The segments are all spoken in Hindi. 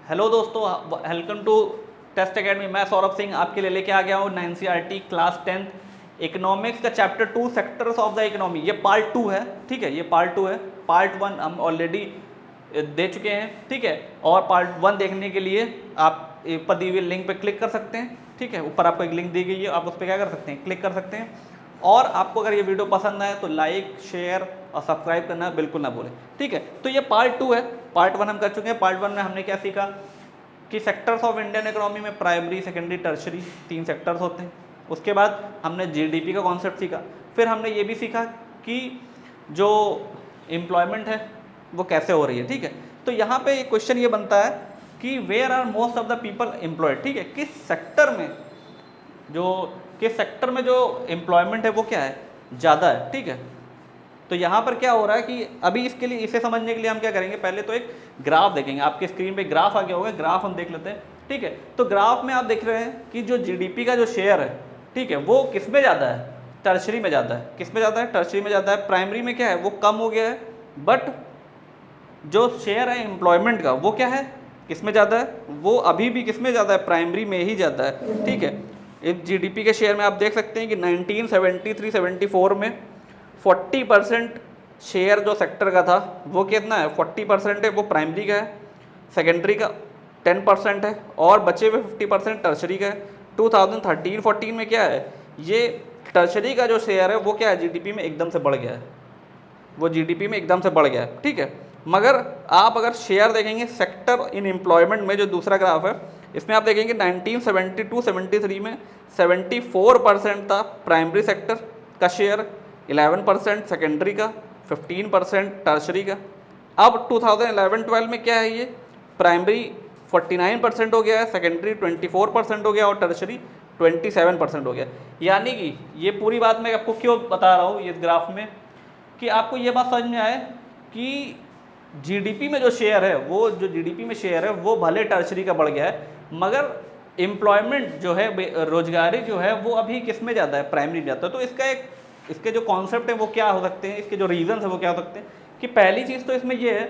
हेलो दोस्तों, वेलकम टू टेस्ट एकेडमी। मैं सौरभ सिंह आपके लिए लेके आ गया हूँ एनसीईआरटी क्लास 10 इकोनॉमिक्स का chapter 2 sectors of the economy. ये पार्ट 2 है, ठीक है। ये पार्ट 2 है। पार्ट 1 हम ऑलरेडी दे चुके हैं, ठीक है। और पार्ट 1 देखने के लिए आप ऊपर दी हुई लिंक पे क्लिक कर सकते हैं, ठीक है। ऊपर आपको एक लिंक दी गई है, आप उस पर क्या कर सकते हैं, क्लिक कर सकते हैं। और आपको अगर ये वीडियो पसंद आए तो लाइक, शेयर और सब्सक्राइब करना बिल्कुल ना भूलें, ठीक है। तो ये पार्ट 2 है। पार्ट 1 हम कर चुके हैं। पार्ट 1 में हमने क्या सीखा कि सेक्टर्स ऑफ इंडियन इकोनॉमी में प्राइमरी, सेकेंडरी, टर्शरी 3 सेक्टर्स होते हैं। उसके बाद हमने जीडीपी का कॉन्सेप्ट सीखा। फिर हमने ये भी सीखा कि जो एम्प्लॉयमेंट है वो कैसे हो रही है, ठीक है। तो यहाँ पे एक क्वेश्चन ये बनता है कि where are most of the people employed, ठीक है। किस सेक्टर में जो एम्प्लॉयमेंट है वो क्या है, ज़्यादा है, ठीक है। तो यहाँ पर क्या हो रहा है कि अभी इसके लिए, इसे समझने के लिए हम क्या करेंगे, पहले तो एक ग्राफ देखेंगे। आपके स्क्रीन पे ग्राफ आ गया होगा, ग्राफ हम देख लेते हैं, ठीक है। तो ग्राफ में आप देख रहे हैं कि जो जीडीपी का जो शेयर है, ठीक है, वो किस में ज़्यादा है, टर्शरी में ज़्यादा है। किस में ज़्यादा है, टर्शरी में ज़्यादा है। प्राइमरी में क्या है, वो कम हो गया है। बट जो शेयर है एम्प्लॉयमेंट का वो क्या है, किस में ज़्यादा है, वो अभी भी किस में ज़्यादा है, प्राइमरी में ही ज़्यादा है, ठीक है। इस जीडीपी के शेयर में आप देख सकते हैं कि 1973-74 में 40% शेयर जो सेक्टर का था वो कितना है, 40% है वो प्राइमरी का है, सेकेंडरी का 10% है और बचे हुए 50% टर्शरी का है। 2013-14 में क्या है, ये टर्शरी का जो शेयर है वो क्या है, जीडीपी में एकदम से बढ़ गया है, वो जीडीपी में एकदम से बढ़ गया है, ठीक है। मगर आप अगर शेयर देखेंगे सेक्टर इन एम्प्लॉयमेंट में, जो दूसरा ग्राफ है, इसमें आप देखेंगे 1972-73 में 74% था प्राइमरी सेक्टर का शेयर, 11% सेकेंडरी का, 15% टर्शरी का। अब 2011-12 में क्या है, ये प्राइमरी 49% हो गया है, सेकेंडरी 24% हो गया और टर्शरी 27% हो गया। यानी कि ये पूरी बात मैं आपको क्यों बता रहा हूँ ये ग्राफ में, कि आपको ये बात समझ में आए कि जीडीपी में जो शेयर है, वो जो जीडीपी में शेयर है वो भले टर्शरी का बढ़ गया है, मगर एम्प्लॉयमेंट जो है, रोजगारी जो है, वो अभी किस में ज़्यादा है, प्राइमरी में ज़्यादा है। तो इसके जो कॉन्सेप्ट है वो क्या हो सकते हैं, इसके जो रीज़न्स है वो क्या हो सकते हैं, कि पहली चीज़ तो इसमें ये है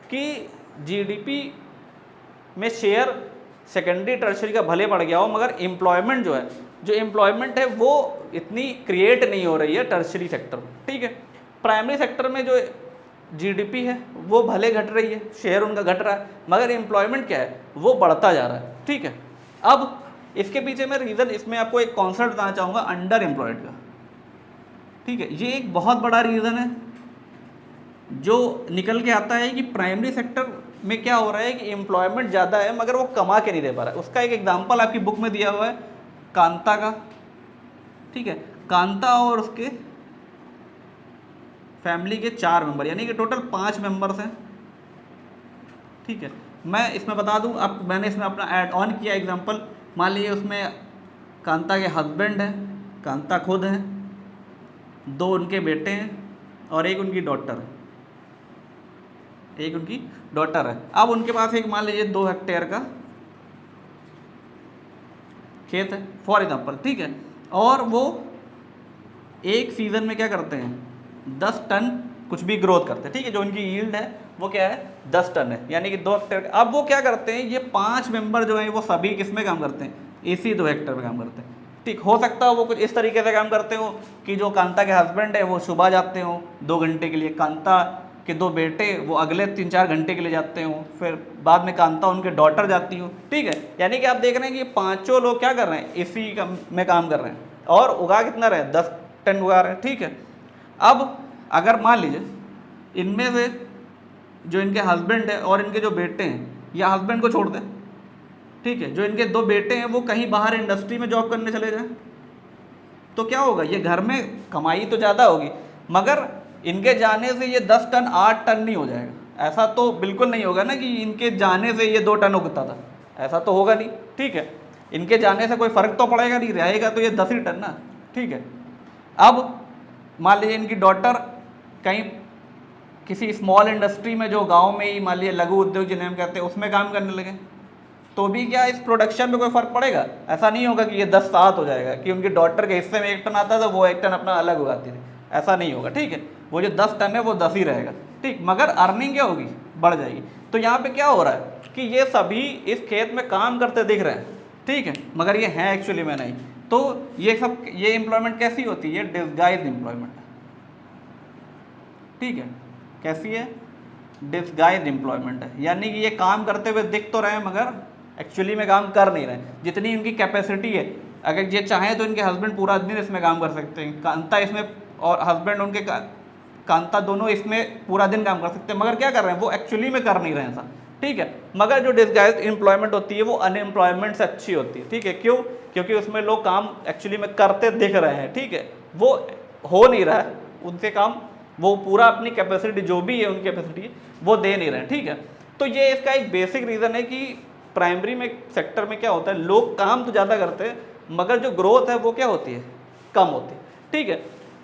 कि जीडीपी में शेयर सेकेंडरी, टर्शरी का भले बढ़ गया हो, मगर एम्प्लॉयमेंट जो है, जो एम्प्लॉयमेंट है वो इतनी क्रिएट नहीं हो रही है टर्शरी सेक्टर में, ठीक है। प्राइमरी सेक्टर में जो जीडीपी है वो भले घट रही है, शेयर उनका घट रहा है, मगर एम्प्लॉयमेंट क्या है, वो बढ़ता जा रहा है, ठीक है। अब इसके पीछे मैं रीज़न, इसमें आपको एक कॉन्सेप्ट बताना चाहूँगा अंडर एम्प्लॉयड का, ठीक है। ये एक बहुत बड़ा रीज़न है जो निकल के आता है कि प्राइमरी सेक्टर में क्या हो रहा है कि एम्प्लॉयमेंट ज़्यादा है मगर वो कमा के नहीं दे पा रहा है। उसका एक एग्जांपल आपकी बुक में दिया हुआ है कांता का, ठीक है। कांता और उसके फैमिली के 4 मेंबर, यानी कि टोटल 5 मेंबर्स हैं, ठीक है। मैं इसमें बता दूं, अब मैंने इसमें अपना ऐड ऑन किया एग्जांपल। मान लीजिए उसमें कांता के हस्बैंड है, कांता खुद है, 2 उनके बेटे हैं और एक उनकी डॉटर है, एक उनकी डॉटर है। अब उनके पास एक मान लीजिए 2 हेक्टेयर का खेत है फॉर एग्जांपल, ठीक है। और वो एक सीज़न में क्या करते हैं, 10 टन कुछ भी ग्रोथ करते हैं, ठीक है। जो उनकी यील्ड है वो क्या है, 10 टन है, यानी कि 2 हेक्टेयर। अब वो क्या करते हैं, ये 5 मेंबर जो हैं वो सभी किस में काम करते हैं, इसी 2 हेक्टेयर में काम करते हैं, ठीक। हो सकता है वो कुछ इस तरीके से काम करते हो कि जो कांता के हस्बैंड है वो सुबह जाते हो 2 घंटे के लिए, कांता के 2 बेटे वो अगले 3-4 घंटे के लिए जाते हो, फिर बाद में कांता उनके डॉटर जाती हो, ठीक है। यानी कि आप देख रहे हैं कि 5 लोग क्या कर रहे हैं, इसी में काम कर रहे हैं और उगा कितना रहे, 10 टन उगा रहे हैं, ठीक है। अब अगर मान लीजिए इनमें से जो इनके हस्बैंड है और इनके जो बेटे हैं, या हस्बैंड को छोड़ दें, ठीक है, जो इनके 2 बेटे हैं वो कहीं बाहर इंडस्ट्री में जॉब करने चले जाएं, तो क्या होगा, ये घर में कमाई तो ज़्यादा होगी मगर इनके जाने से ये 10 टन 8 टन नहीं हो जाएगा। ऐसा तो बिल्कुल नहीं होगा ना कि इनके जाने से ये 2 टन उगता था, ऐसा तो होगा नहीं, ठीक है। इनके जाने से कोई फ़र्क तो पड़ेगा नहीं, रहेगा तो ये 10 ही टन ना, ठीक है। अब मान लीजिए इनकी डॉटर कहीं किसी स्मॉल इंडस्ट्री में, जो गांव में ही मान लीजिए लघु उद्योग जिन्हें हम कहते हैं, उसमें काम करने लगे, तो भी क्या इस प्रोडक्शन में कोई फ़र्क पड़ेगा, ऐसा नहीं होगा कि ये 10-7 हो जाएगा कि उनकी डॉटर के हिस्से में 1 टन आता था, वो 1 टन अपना अलग उगाती थी, ऐसा नहीं होगा, ठीक है। वो जो 10 टन है वो 10 ही रहेगा, ठीक। मगर अर्निंग क्या होगी, बढ़ जाएगी। तो यहाँ पे क्या हो रहा है कि ये सभी इस खेत में काम करते दिख रहे हैं, ठीक है, मगर ये हैं एक्चुअली में नहीं। तो ये एम्प्लॉयमेंट कैसी होती है? डिस्गाइज एम्प्लॉयमेंट, ठीक है, कैसी है? डिस्गाइज एम्प्लॉयमेंट है, यानी कि ये काम करते हुए दिख तो रहे हैं मगर एक्चुअली में काम कर नहीं रहे। जितनी इनकी कैपेसिटी है, अगर ये चाहें तो इनके हस्बैंड पूरा दिन इसमें काम कर सकते हैं, कांता इसमें और हस्बैंड उनके कांता दोनों इसमें पूरा दिन काम कर सकते हैं, मगर क्या कर रहे हैं? वो एक्चुअली में कर नहीं रहे हैं ऐसा, ठीक है। मगर जो डिस्गाइज एम्प्लॉयमेंट होती है वो अनएम्प्लॉयमेंट से अच्छी होती है, ठीक है। क्यों? क्योंकि उसमें लोग काम एक्चुअली में करते दिख रहे हैं, ठीक है, वो हो नहीं रहा है उनसे काम, वो पूरा अपनी कैपेसिटी जो भी है उनकी कैपेसिटी वो दे नहीं रहे हैं, ठीक है। तो ये इसका एक बेसिक रीज़न है कि प्राइमरी में सेक्टर में क्या होता है, लोग काम तो ज़्यादा करते हैं मगर जो ग्रोथ है वो क्या होती है? कम होती है, ठीक है।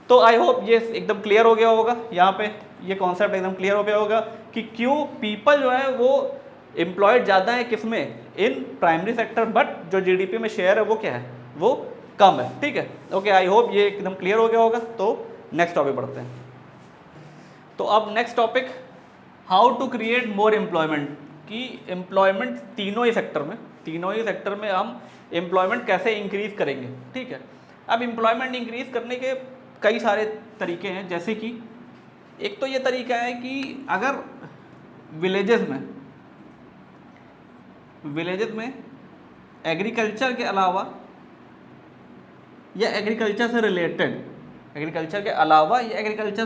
तो आई होप ये एकदम क्लियर हो गया होगा, यहाँ पे ये कॉन्सेप्ट एकदम क्लियर हो गया होगा कि क्यों पीपल जो है वो एम्प्लॉयड ज़्यादा है किसमें? इन प्राइमरी सेक्टर, बट जो जीडीपी में शेयर है वो क्या है? वो कम है, ठीक है। ओके, आई होप ये एकदम क्लियर हो गया होगा। तो नेक्स्ट टॉपिक बढ़ते हैं। तो अब next topic, how to create more employment, कि एम्प्लॉयमेंट तीनों ही सेक्टर में हम एम्प्लॉयमेंट कैसे इंक्रीज करेंगे, ठीक है। अब एम्प्लॉयमेंट इंक्रीज करने के कई सारे तरीके हैं, जैसे कि एक तो ये तरीका है कि अगर विलेजेस में एग्रीकल्चर के अलावा या एग्रीकल्चर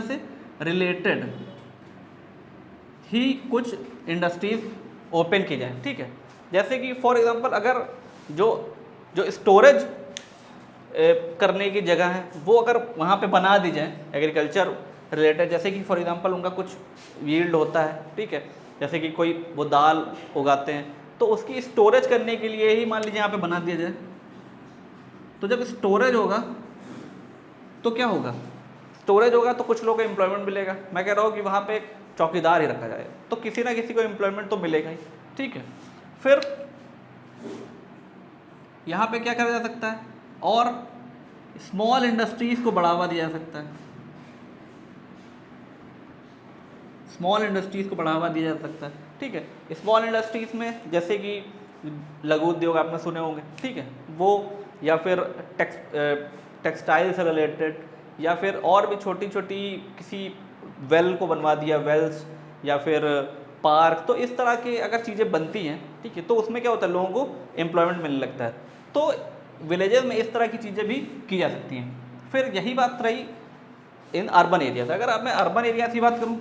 से रिलेटेड ही कुछ इंडस्ट्रीज ओपन की जाए, ठीक है। जैसे कि फॉर एग्जांपल अगर जो स्टोरेज करने की जगह है वो अगर वहाँ पे बना दी जाए एग्रीकल्चर रिलेटेड, जैसे कि फॉर एग्जांपल उनका कुछ यील्ड होता है, ठीक है, जैसे कि कोई वो दाल उगाते हैं तो उसकी स्टोरेज करने के लिए ही मान लीजिए यहाँ पे बना दिया जाए। तो जब स्टोरेज होगा तो क्या होगा? स्टोरेज होगा तो कुछ लोगों को एम्प्लॉयमेंट मिलेगा। मैं कह रहा हूँ कि वहाँ पे एक चौकीदार ही रखा जाए तो किसी ना किसी को एम्प्लॉयमेंट तो मिलेगा ही, ठीक है। फिर यहाँ पे क्या करा जा सकता है? और स्मॉल इंडस्ट्रीज़ को बढ़ावा दिया जा सकता है, ठीक है। स्मॉल इंडस्ट्रीज़ में जैसे कि लघु उद्योग आपने सुने होंगे, ठीक है, वो, या फिर टेक्सटाइल से रिलेटेड, या फिर और भी छोटी छोटी किसी वेल को बनवा दिया, वेल्स या फिर पार्क, तो इस तरह की अगर चीज़ें बनती हैं, ठीक है, तो उसमें क्या होता है? लोगों को एम्प्लॉयमेंट मिलने लगता है। तो विलेजेस में इस तरह की चीज़ें भी की जा सकती हैं। फिर यही बात रही इन अर्बन एरियाज। अगर अब मैं अर्बन एरियाज की बात करूं,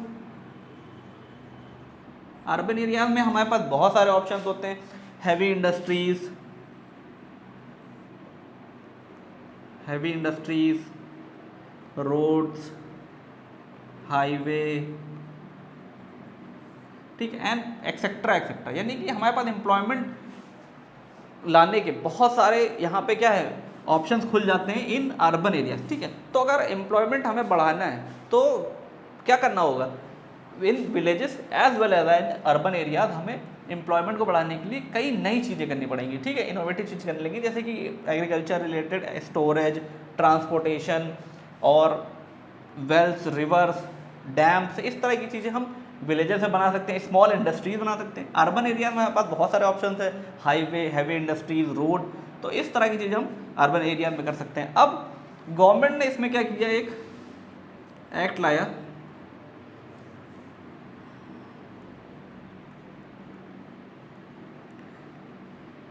अर्बन एरियाज में हमारे पास बहुत सारे ऑप्शंस होते हैं। हैवी इंडस्ट्रीज, रोड्स, हाईवे, ठीक है, एंड एक्सेट्रा, यानी कि हमारे पास एम्प्लॉयमेंट लाने के बहुत सारे यहाँ पे क्या है? ऑप्शंस खुल जाते हैं इन अर्बन एरियाज, ठीक है। तो अगर एम्प्लॉयमेंट हमें बढ़ाना है तो क्या करना होगा? In villages as well as in urban areas हमें एम्प्लॉयमेंट को बढ़ाने के लिए कई नई चीज़ें करनी पड़ेंगी, ठीक है, इनोवेटिव चीज़ करने लगी, जैसे कि एग्रीकल्चर रिलेटेड, स्टोरेज, ट्रांसपोर्टेशन और वेल्स, रिवर्स, डैम्स, इस तरह की चीज़ें हम विलेजेस में बना सकते हैं, स्मॉल इंडस्ट्रीज बना सकते हैं। अर्बन एरिया में हमारे पास बहुत सारे ऑप्शन है, हाईवे, हैवी इंडस्ट्रीज, रोड, तो इस तरह की चीज़ें हम अर्बन एरिया में कर सकते हैं। अब गवर्नमेंट ने इसमें क्या किया? एक एक्ट लाया,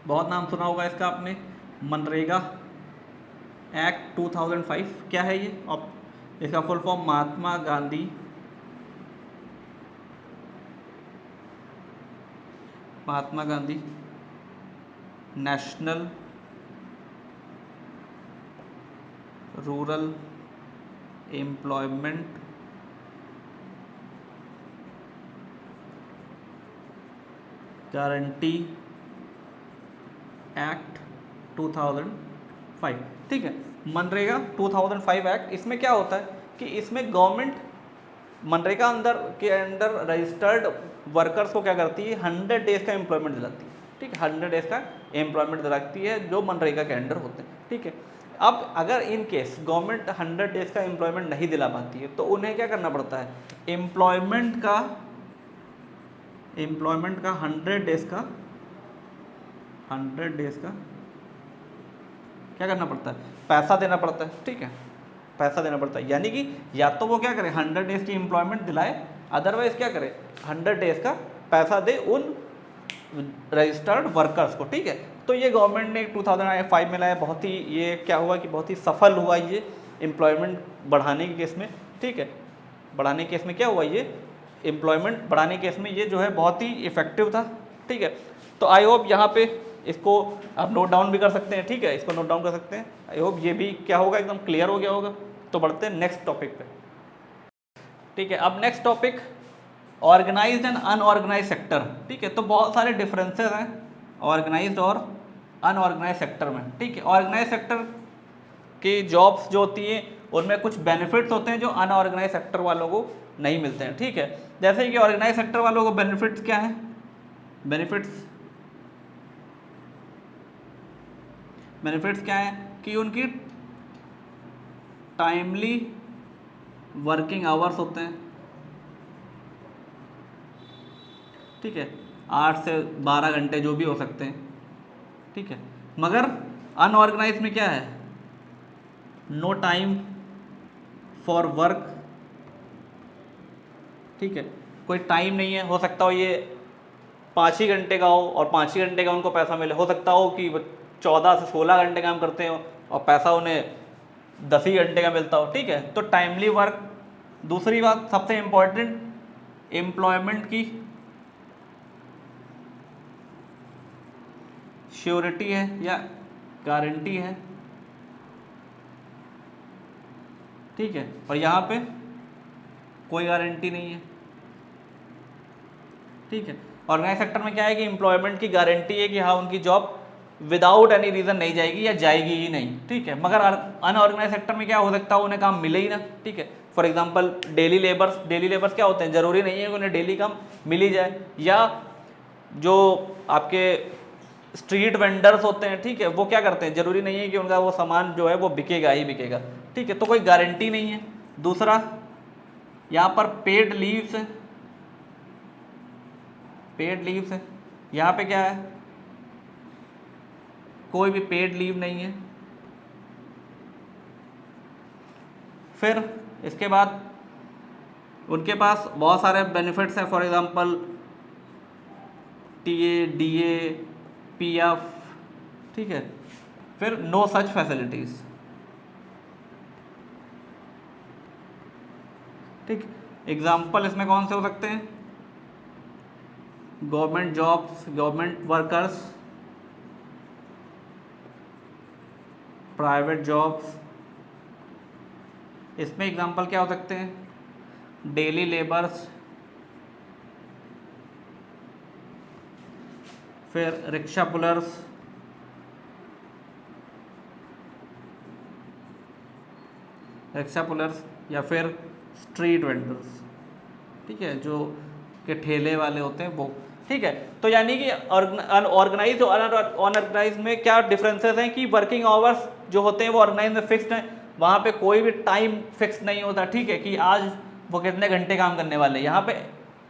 बहुत नाम सुना होगा इसका आपने, मनरेगा एक्ट 2005। क्या है ये? इसका full form Mahatma Gandhi national rural employment guarantee act 2005, ठीक है, मनरेगा 2005 एक्ट। इसमें क्या होता है कि इसमें गवर्नमेंट मनरेगा के अंडर रजिस्टर्ड वर्कर्स को क्या करती है? 100 डेज का एम्प्लॉयमेंट दिलाती है, ठीक है, 100 डेज का एम्प्लॉयमेंट दिलाती है जो मनरेगा के अंडर होते हैं, ठीक है। अब अगर इन केस गवर्नमेंट 100 डेज का एम्प्लॉयमेंट नहीं दिला पाती है तो उन्हें क्या करना पड़ता है? एम्प्लॉयमेंट का एम्प्लॉयमेंट का 100 डेज का क्या करना पड़ता है, पैसा देना पड़ता है, ठीक है, पैसा देना पड़ता है। यानी कि या तो वो क्या करे 100 डेज की एम्प्लॉयमेंट दिलाए, अदरवाइज क्या करे 100 डेज का पैसा दे उन रजिस्टर्ड वर्कर्स को, ठीक है। तो ये गवर्नमेंट ने 2005 में लाया, बहुत ही ये क्या हुआ कि बहुत ही सफल हुआ ये एम्प्लॉयमेंट बढ़ाने के केस में, ठीक है, बढ़ाने के केस में क्या हुआ, ये एम्प्लॉयमेंट बढ़ाने के केस में ये जो है बहुत ही इफेक्टिव था, ठीक है। तो आई होप यहाँ पे इसको आप नोट डाउन भी कर सकते हैं, ठीक है, इसको नोट डाउन कर सकते हैं। आई होप ये भी क्या होगा एकदम क्लियर हो गया होगा। तो बढ़ते हैं नेक्स्ट टॉपिक पे, ठीक है। अब next topic organised and unorganised sector, ठीक है। तो बहुत सारे डिफरेंसेस हैं ऑर्गेनाइज्ड और अनऑर्गेनाइज सेक्टर में, ठीक है। ऑर्गेनाइज सेक्टर की जॉब्स जो होती हैं उनमें कुछ बेनिफिट्स होते हैं जो अनऑर्गेनाइज सेक्टर वालों को नहीं मिलते हैं, ठीक है। जैसे कि ऑर्गेनाइज सेक्टर वालों को बेनिफिट्स क्या हैं, बेनिफिट्स क्या है कि उनकी टाइमली वर्किंग आवर्स होते हैं, ठीक है, 8 से 12 घंटे जो भी हो सकते हैं, ठीक है। मगर अनऑर्गेनाइज में क्या है, नो टाइम फॉर वर्क, ठीक है, कोई टाइम नहीं है। हो सकता हो ये 5 ही घंटे का हो और 5 ही घंटे का उनको पैसा मिले, हो सकता हो कि 14 से 16 घंटे काम करते हो और पैसा उन्हें 10 ही घंटे का मिलता हो, ठीक है। तो टाइमली वर्क। दूसरी बात सबसे इम्पोर्टेंट, एम्प्लॉयमेंट की श्योरिटी है या गारंटी है, ठीक है, और यहाँ पे कोई गारंटी नहीं है, ठीक है। ऑर्गेनाइज सेक्टर में क्या है कि एम्प्लॉयमेंट की गारंटी है कि हाँ उनकी जॉब विदाउट एनी रीज़न नहीं जाएगी या जाएगी ही नहीं, ठीक है। मगर अनऑर्गेनाइज सेक्टर में क्या हो सकता है, उन्हें काम मिले ही ना, ठीक है। फॉर एग्जांपल डेली लेबर्स क्या होते हैं, ज़रूरी नहीं है कि उन्हें डेली काम मिल ही जाए, या जो आपके स्ट्रीट वेंडर्स होते हैं, ठीक है, वो क्या करते हैं, ज़रूरी नहीं है कि उनका वो सामान जो है वो बिकेगा ही बिकेगा, ठीक है। तो कोई गारंटी नहीं है। दूसरा यहाँ पर पेड लीव्स है, यहाँ पे क्या है, कोई भी पेड लीव नहीं है। फिर इसके बाद उनके पास बहुत सारे बेनिफिट्स हैं, for example TA, DA, PF, ठीक है। फिर नो सच फैसिलिटीज, ठीक। एग्जाम्पल इसमें कौन से हो सकते हैं, government jobs, government workers, private jobs. इसमें एग्जाम्पल क्या हो सकते हैं, डेली लेबर्स, फिर रिक्शा पुलर्स, या फिर स्ट्रीट वेंडर्स, ठीक है, जो के ठेले वाले होते हैं वो, ठीक है। तो यानी कि ऑर्गेनाइज और अनऑर्गेनाइज में क्या डिफरेंसेस हैं कि वर्किंग आवर्स जो होते हैं वो ऑर्गेनाइज में फिक्स्ड हैं, वहाँ पे कोई भी टाइम फिक्स नहीं होता, ठीक है, कि आज वो कितने घंटे काम करने वाले। यहाँ पे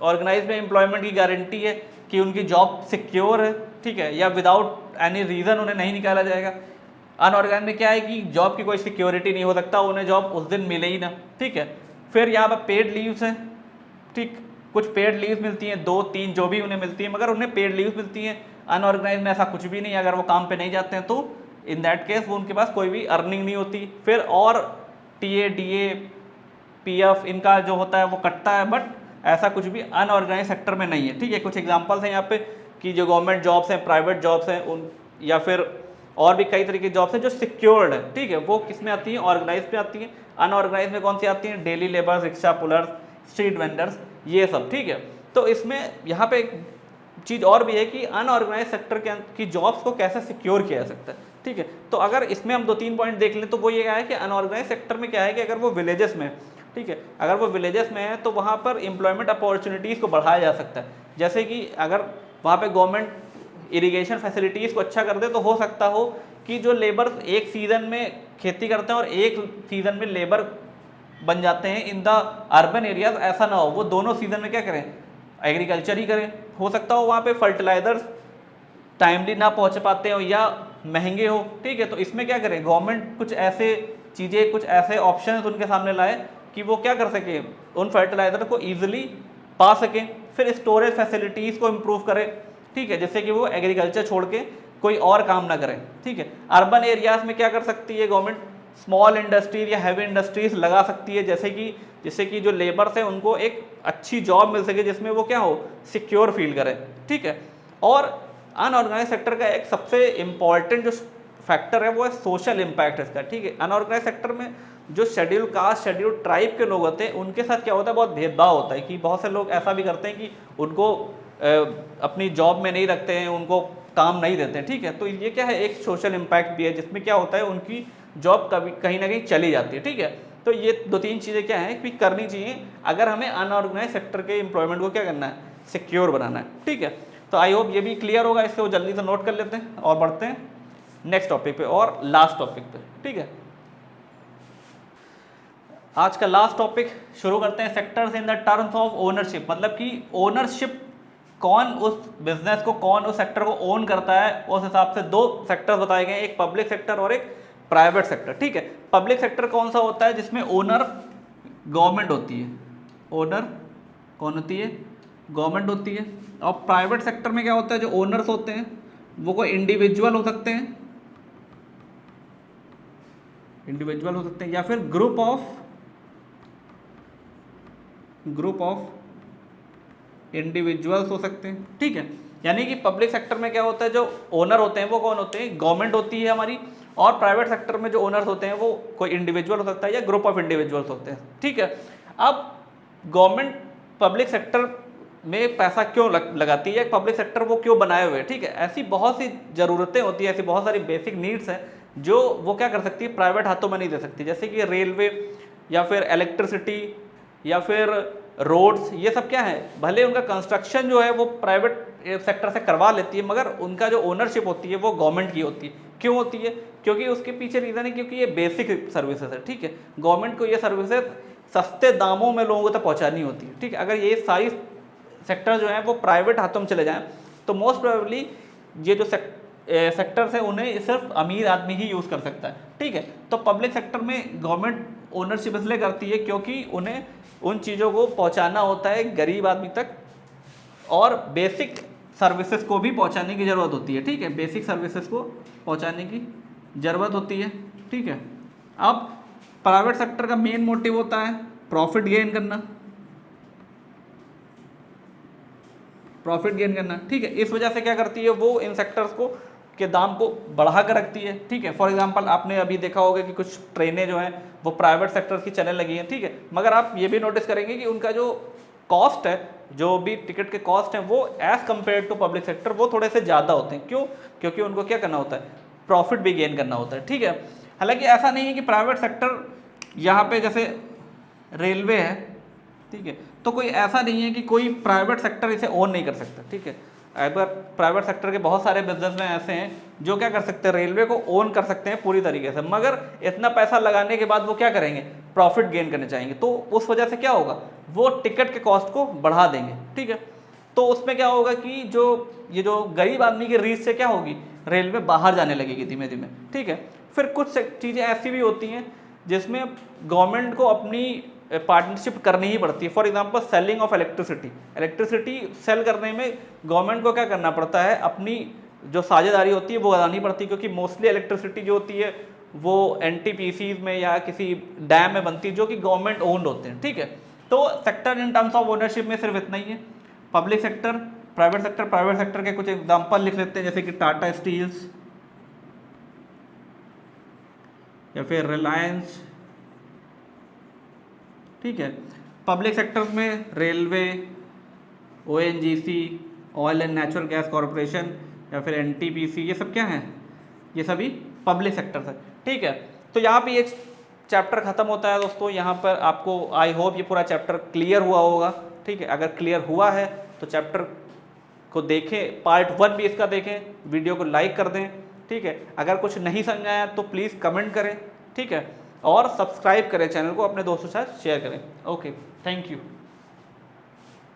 ऑर्गेनाइज में एम्प्लॉयमेंट की गारंटी है कि उनकी जॉब सिक्योर है, ठीक है, या विदाउट एनी रीज़न उन्हें नहीं निकाला जाएगा। अनऑर्गेनाइज में क्या है कि जॉब की कोई सिक्योरिटी नहीं हो सकता, उन्हें जॉब उस दिन मिले ही ना, ठीक है। फिर यहाँ पर पेड लीव्स हैं, ठीक, कुछ पेड लीव्स मिलती हैं, 2-3 जो भी उन्हें मिलती है, मगर उन्हें पेड लीव्स मिलती हैं। अनऑर्गेनाइज में ऐसा कुछ भी नहीं है, अगर वो काम पे नहीं जाते हैं तो इन दैट केस वो उनके पास कोई भी अर्निंग नहीं होती। फिर और टीए, डीए, पीएफ इनका जो होता है वो कटता है, बट ऐसा कुछ भी अनऑर्गेनाइज सेक्टर में नहीं है, ठीक है। कुछ एग्जांपल्स हैं यहाँ पे कि जो गवर्नमेंट जॉब्स हैं, प्राइवेट जॉब्स हैं, उन या फिर और भी कई तरीके की जॉब्स हैं जो सिक्योर्ड है, ठीक है, वो किस में आती हैं, ऑर्गेनाइज में आती हैं। अनऑर्गेनाइज में कौन सी आती हैं, daily labours, rickshaw pullers, street vendors, ये सब, ठीक है। तो इसमें यहाँ पे एक चीज़ और भी है कि अनऑर्गेनाइज सेक्टर की जॉब्स को कैसे सिक्योर किया जा सकता है, ठीक है। तो अगर इसमें हम 2-3 पॉइंट देख लें तो वो ये है कि अनऑर्गेनाइज सेक्टर में क्या है कि अगर वो विलेजेस में, ठीक है, अगर वो विलेजेस में है तो वहाँ पर एम्प्लॉयमेंट अपॉर्चुनिटीज़ को बढ़ाया जा सकता है। जैसे कि अगर वहाँ पे गवर्नमेंट इरिगेशन फैसिलिटीज़ को अच्छा कर दे तो हो सकता हो कि जो लेबर एक सीज़न में खेती करते हैं और एक सीज़न में लेबर बन जाते हैं इन द अर्बन एरियाज, ऐसा ना हो, वो दोनों सीज़न में क्या करें, एग्रीकल्चर ही करें। हो सकता हो वहाँ पे फर्टिलाइजर्स टाइमली ना पहुँच पाते हो या महंगे हो, ठीक है, तो इसमें क्या करें, गवर्नमेंट कुछ ऐसे चीज़ें, कुछ ऐसे ऑप्शन उनके सामने लाए कि वो क्या कर सके, उन फर्टिलाइजर को ईजिली पा सकें। फिर स्टोरेज फैसिलिटीज़ को इम्प्रूव करें, ठीक है, जिससे कि वो एग्रीकल्चर छोड़ के कोई और काम ना करें, ठीक है। अर्बन एरियाज़ में क्या कर सकती है गवर्नमेंट, स्मॉल इंडस्ट्रीज या हैवी इंडस्ट्रीज लगा सकती है, जैसे कि जो लेबर्स हैं उनको एक अच्छी जॉब मिल सके जिसमें वो क्या हो, सिक्योर फील करें, ठीक है। और अनऑर्गेनाइज सेक्टर का एक सबसे इम्पॉर्टेंट जो फैक्टर है वो है सोशल इम्पैक्ट इसका, ठीक है। अनऑर्गेनाइज सेक्टर में जो शेड्यूल कास्ट, शेड्यूल ट्राइब के लोग होते हैं उनके साथ क्या होता है, बहुत भेदभाव होता है कि बहुत से लोग ऐसा भी करते हैं कि उनको अपनी जॉब में नहीं रखते हैं, उनको काम नहीं देते हैं, ठीक है। तो ये क्या है, एक सोशल इम्पैक्ट भी है जिसमें क्या होता है, उनकी जॉब कभी कहीं ना कहीं चली जाती है, ठीक है। तो ये 2-3 चीज़ें क्या हैं कि करनी चाहिए अगर हमें अनऑर्गेनाइज सेक्टर के एम्प्लॉयमेंट को क्या करना है, सिक्योर बनाना है, ठीक है। तो आई होप ये भी क्लियर होगा, इससे वो जल्दी से नोट कर लेते हैं और बढ़ते हैं नेक्स्ट टॉपिक पे और लास्ट टॉपिक पे, ठीक है। आज का लास्ट टॉपिक शुरू करते हैं, sectors in the terms of ownership, मतलब कि ओनरशिप, कौन उस बिजनेस को, कौन उस सेक्टर को ओन करता है, उस हिसाब से 2 सेक्टर्स बताए गए हैं, एक पब्लिक सेक्टर और एक प्राइवेट सेक्टर, ठीक है। पब्लिक सेक्टर कौन सा होता है, जिसमें ओनर गवर्नमेंट होती है, ओनर कौन होती है, गवर्नमेंट होती है। और प्राइवेट सेक्टर में क्या होता है, जो ओनर्स होते हैं वो कोई इंडिविजुअल हो सकते हैं, इंडिविजुअल हो सकते हैं या फिर ग्रुप ऑफ इंडिविजुअल्स हो सकते हैं, ठीक है। यानी कि पब्लिक सेक्टर में क्या होता है, जो ओनर होते हैं वो कौन होते हैं, गवर्नमेंट होती है हमारी, और प्राइवेट सेक्टर में जो ओनर्स होते हैं वो कोई इंडिविजुअल हो सकता है या ग्रुप ऑफ इंडिविजुअल्स होते हैं, ठीक है। अब गवर्नमेंट पब्लिक सेक्टर में पैसा क्यों लगाती है, पब्लिक सेक्टर वो क्यों बनाए हुए हैं, ठीक है। ऐसी बहुत सी ज़रूरतें होती हैं, ऐसी बहुत सारी बेसिक नीड्स हैं जो वो क्या कर सकती है, प्राइवेट हाथों में नहीं दे सकती, जैसे कि रेलवे या फिर इलेक्ट्रिसिटी या फिर रोड्स, ये सब क्या है, भले उनका कंस्ट्रक्शन जो है वो प्राइवेट सेक्टर से करवा लेती है, मगर उनका जो ओनरशिप होती है वो गवर्नमेंट की होती है। क्यों होती है, क्योंकि उसके पीछे रीज़न है क्योंकि ये बेसिक सर्विसेज है, ठीक है। गवर्नमेंट को ये सर्विसेज सस्ते दामों में लोगों तक पहुँचानी होती है, ठीक है। अगर ये सारी सेक्टर जो है वो प्राइवेट हाथों में चले जाएँ तो मोस्ट प्रोबेबली ये जो सेक्टर्स है उन्हें सिर्फ अमीर आदमी ही यूज़ कर सकता है, ठीक है। तो पब्लिक सेक्टर में गवर्नमेंट ओनरशिप इसलिए करती है क्योंकि उन्हें उन चीज़ों को पहुंचाना होता है गरीब आदमी तक, और बेसिक सर्विसेज को भी पहुंचाने की ज़रूरत होती है, ठीक है। बेसिक सर्विसेज को पहुंचाने की ज़रूरत होती है, ठीक है। अब प्राइवेट सेक्टर का मेन मोटिव होता है प्रॉफिट गेन करना, ठीक है। इस वजह से क्या करती है वो, इन सेक्टर्स को के दाम को बढ़ा कर रखती है, ठीक है। फॉर एग्जांपल आपने अभी देखा होगा कि कुछ ट्रेनें जो हैं वो प्राइवेट सेक्टर की चलने लगी हैं, ठीक है। मगर आप ये भी नोटिस करेंगे कि उनका जो कॉस्ट है, जो भी टिकट के कॉस्ट हैं वो as compare to public sector वो थोड़े से ज़्यादा होते हैं। क्यों, क्योंकि उनको क्या करना होता है, प्रॉफिट भी गेन करना होता है, ठीक है। हालांकि ऐसा नहीं है कि प्राइवेट सेक्टर, यहाँ पे जैसे रेलवे है, ठीक है, तो कोई ऐसा नहीं है कि कोई प्राइवेट सेक्टर इसे ओन नहीं कर सकता, ठीक है। अगर प्राइवेट सेक्टर के बहुत सारे बिजनेसमैन ऐसे हैं जो क्या कर सकते हैं, रेलवे को ओन कर सकते हैं पूरी तरीके से, मगर इतना पैसा लगाने के बाद वो क्या करेंगे, प्रॉफिट गेन करने चाहेंगे, तो उस वजह से क्या होगा, वो टिकट के कॉस्ट को बढ़ा देंगे, ठीक है। तो उसमें क्या होगा कि ये जो गरीब आदमी की रीच से क्या होगी, रेलवे बाहर जाने लगेगी धीमे धीमे, ठीक है। फिर कुछ चीज़ें ऐसी भी होती हैं जिसमें गवर्नमेंट को अपनी पार्टनरशिप करनी ही पड़ती है। For example selling of electricity sale करने में गवर्नमेंट को क्या करना पड़ता है, अपनी जो साझेदारी होती है वो लगानी पड़ती है, क्योंकि मोस्टली इलेक्ट्रिसिटी जो होती है वो NTPCs में या किसी डैम में बनती है जो कि गवर्नमेंट ओन्ड होते हैं, ठीक है। तो sector in terms of ownership में सिर्फ इतना ही है, पब्लिक सेक्टर, प्राइवेट सेक्टर के कुछ एग्जाम्पल लिख लेते हैं, जैसे कि टाटा स्टील्स या फिर रिलायंस, ठीक है। पब्लिक सेक्टर्स में railway, ONGC, oil and natural gas corporation या फिर NTPC, ये सब क्या हैं, ये सभी पब्लिक सेक्टर्स है, ठीक है। तो यहाँ पे ये चैप्टर खत्म होता है दोस्तों। यहाँ पर आपको आई होप ये पूरा चैप्टर क्लियर हुआ होगा, ठीक है। अगर क्लियर हुआ है तो चैप्टर को देखें, पार्ट 1 भी इसका देखें, वीडियो को लाइक कर दें, ठीक है। अगर कुछ नहीं समझ आया तो प्लीज़ कमेंट करें, ठीक है, और सब्सक्राइब करें चैनल को, अपने दोस्तों के साथ शेयर करें। Okay, thank you.